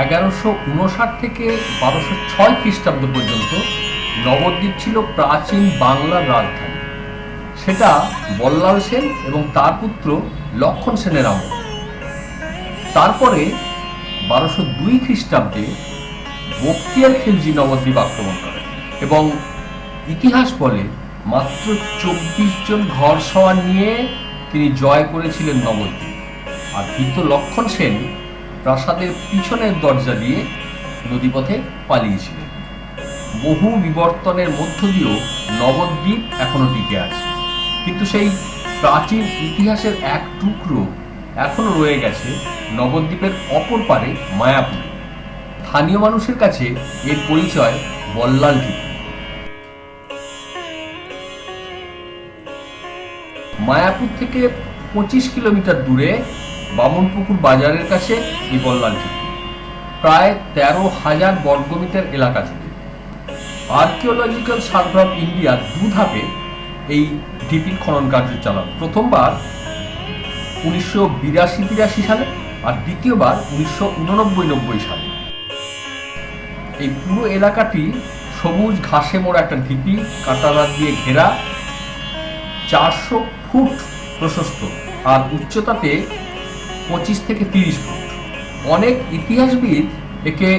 1159 থেকে 1206 খ্রিস্টাব্দ পর্যন্ত নবদ্বীপ ছিল প্রাচীন বাংলার রাজধানী। সেটা বল্লাল সেন এবং তার পুত্র লক্ষণ সেনের আমল। তারপরে 1202 খ্রিস্টাব্দে বখতিয়ার খিলজি নবদ্বীপ আক্রমণ করেন এবং ইতিহাস বলে মাত্র 24 জন ঘরসওয়ার নিয়ে তিনি জয় করেছিলেন নবদ্বীপ। আর ভীত লক্ষণ সেন প্রাসাদের পিছনের দরজা দিয়ে নদীপথে পালিয়েছিলেন। বহু বিবর্তনের মধ্য দিয়েও নবদ্বীপ এখনো টিকে আছে, কিন্তু সেই প্রাচীন ইতিহাসের এক টুকরো এখনো রয়ে গেছে নবদ্বীপের অপর পারে মায়াপুরে। স্থানীয় মানুষের কাছে এর পরিচয় বল্লাল টিপি। মায়াপুর থেকে 25 কিলোমিটার দূরে বামনপুকুর বাজারের কাছে এই বল্লাল টিপি, প্রায় 13,000 বর্গমিটার এলাকা জুড়ে। আর্কিওলজিক্যাল সার্ভে অফ ইন্ডিয়া 2 ধাপে এই ঢিপির খনন কার্য চালান। প্রথমবার 1982-83 সালে আর দ্বিতীয়বার 1989-90 সালে। এই পুরো এলাকাটি সবুজ ঘাসে মোড়া একটা ঢিপি, কাঁটারাত দিয়ে ঘেরা, 400 ফুট প্রশস্ত আর উচ্চতাতে 25 থেকে 30 ফুট। অনেক ইতিহাসবিদ একে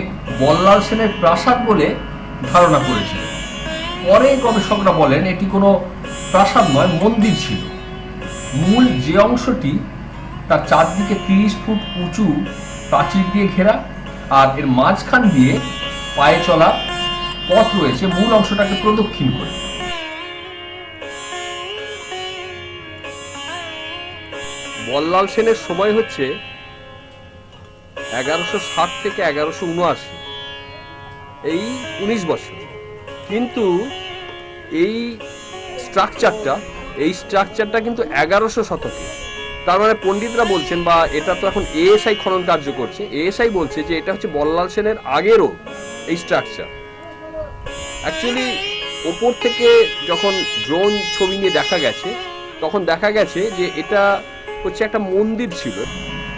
বল্লাল সেনের প্রাসাদ বলে ধারণা করেছিলেন। পরে গবেষকরা বলেন এটি কোনো প্রাসাদ নয়, মন্দির ছিল। মূল যে অংশটি তার চারদিকে 30 ফুট উঁচু প্রাচীর দিয়ে ঘেরা, আর এর মাঝখান দিয়ে পায়ে চলা পথ রয়েছে মূল অংশটাকে প্রদক্ষিণ করে। বল্লাল সেনের সময় হচ্ছে 1160 থেকে 1179, এই 19 বছর। কিন্তু এই স্ট্রাকচারটা কিন্তু 1100 শতকে। তার মানে পণ্ডিতরা বলছেন, বা এটা তো এখন এএসআই খনন কার্য করছে, এএসআই বলছে যে এটা হচ্ছে বল্লাল সেনের আগেরও এই স্ট্রাকচার। অ্যাকচুয়ালি ওপর থেকে যখন ড্রোন ছবি নিয়ে দেখা গেছে, তখন দেখা গেছে যে এটা হচ্ছে একটা মন্দির ছিল।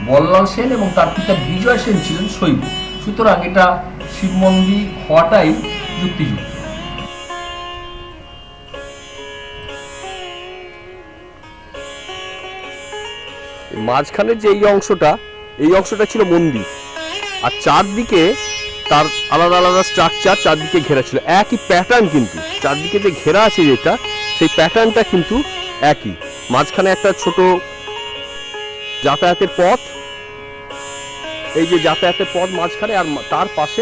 বল্লাল সেন এবং তার পিতা বিজয় সেন ছিলেন শৈব, সুতরাং এটা শিব মন্দির হওয়াটাই যুক্তিযুক্ত। মাঝখানের যে এই অংশটা ছিল মন্দির, আর চারদিকে তার আলাদা আলাদা স্ট্রাকচার চারদিকে ঘেরা ছিল। একই প্যাটার্ন, কিন্তু চারদিকে যে ঘেরা আছে যেটা, সেই প্যাটার্নটা কিন্তু একই। মাঝখানে একটা ছোট যাতায়াতের পথ, এই যে যাতায়াতের পথ মাঝখানে, আর তার পাশে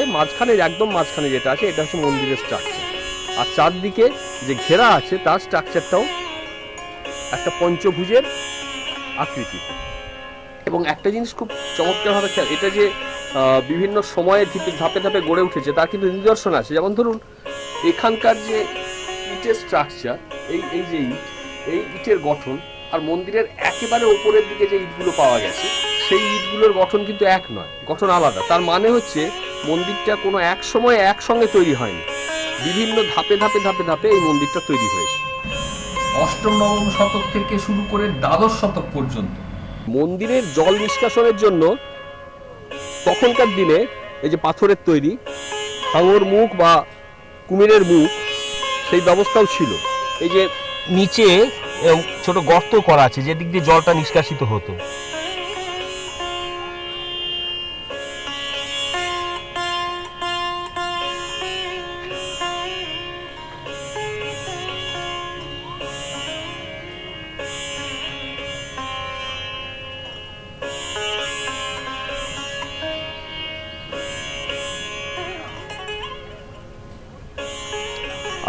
একদম মাঝখানে যেটা আছে এটা হচ্ছে মন্দিরের স্ট্রাকচার। আর চারদিকে যে ঘেরা আছে তার স্ট্রাকচারটাও একটা পঞ্চভুজের আকৃতি। এবং একটা জিনিস খুব চমৎকারভাবে খেয়াল, এটা যে বিভিন্ন সময়ে ধাপে ধাপে গড়ে উঠেছে তার কিন্তু নিদর্শন আছে। যেমন ধরুন এখানকার যে ইটের স্ট্রাকচার, এই যে এই ইটের গঠন, আর মন্দিরের একেবারে উপরের দিকে যে ইটগুলো পাওয়া গেছে, সেই ইটগুলোর গঠন কিন্তু এক নয়, গঠন আলাদা। তার মানে হচ্ছে মন্দিরটা কোনো এক সময় একসঙ্গে তৈরি হয়নি, বিভিন্ন ধাপে ধাপে ধাপে ধাপে এই মন্দিরটা তৈরি হয়েছে। অষ্টম-নবম শতক থেকে শুরু করে দ্বাদশ শতক পর্যন্ত মন্দিরের জল নিষ্কাশনের জন্য তখনকার দিনে এই যে পাথরের তৈরি হাঙর মুখ বা কুমিরের মুখ, সেই ব্যবস্থাও ছিল। এই যে নিচে ছোট গর্ত করা আছে যেদিক দিয়ে জলটা নিষ্কাশিত হতো।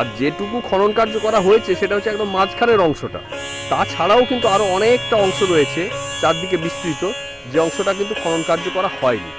আর যেটুকু খনন কার্য করা হয়েছে সেটা হচ্ছে একদম মাঝখানের অংশটা। তাছাড়াও কিন্তু আরো অনেকটা অংশ রয়েছে চারদিকে বিস্তৃত, যে অংশটা কিন্তু খনন কার্য করা হয়নি।